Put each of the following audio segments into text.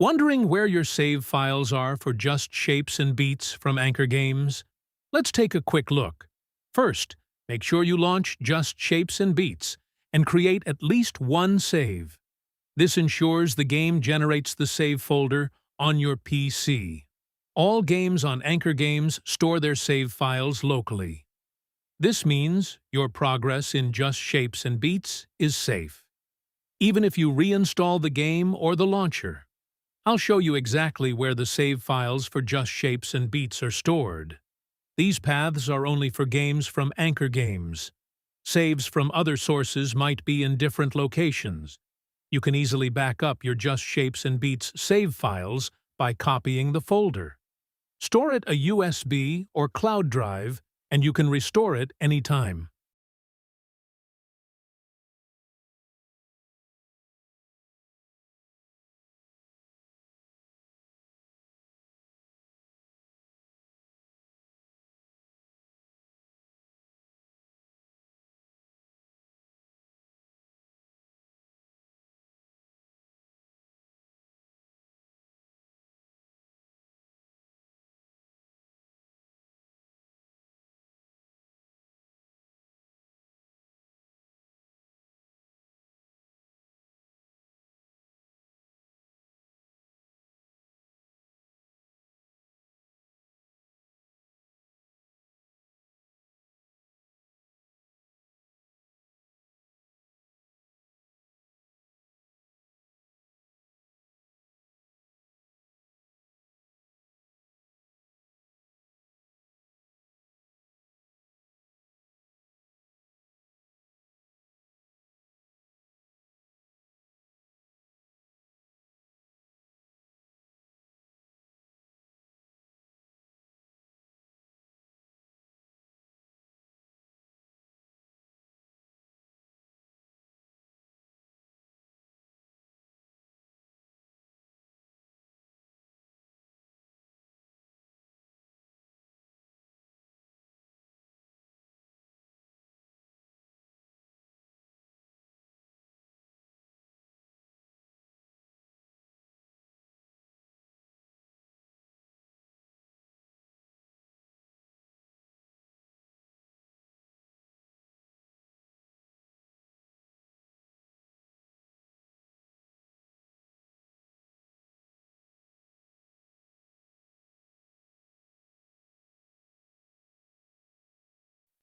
Wondering where your save files are for Just Shapes and Beats from AnkerGames? Let's take a quick look. First, make sure you launch Just Shapes and Beats and create at least one save. This ensures the game generates the save folder on your PC. All games on AnkerGames store their save files locally. This means your progress in Just Shapes and Beats is safe, even if you reinstall the game or the launcher. I'll show you exactly where the save files for Just Shapes and Beats are stored. These paths are only for games from AnkerGames. Saves from other sources might be in different locations. You can easily back up your Just Shapes and Beats save files by copying the folder. Store it a USB or cloud drive, and you can restore it anytime.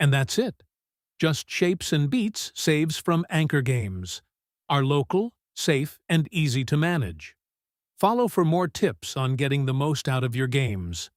And that's it. Just Shapes and Beats saves from AnkerGames are local, safe, and easy to manage. Follow for more tips on getting the most out of your games.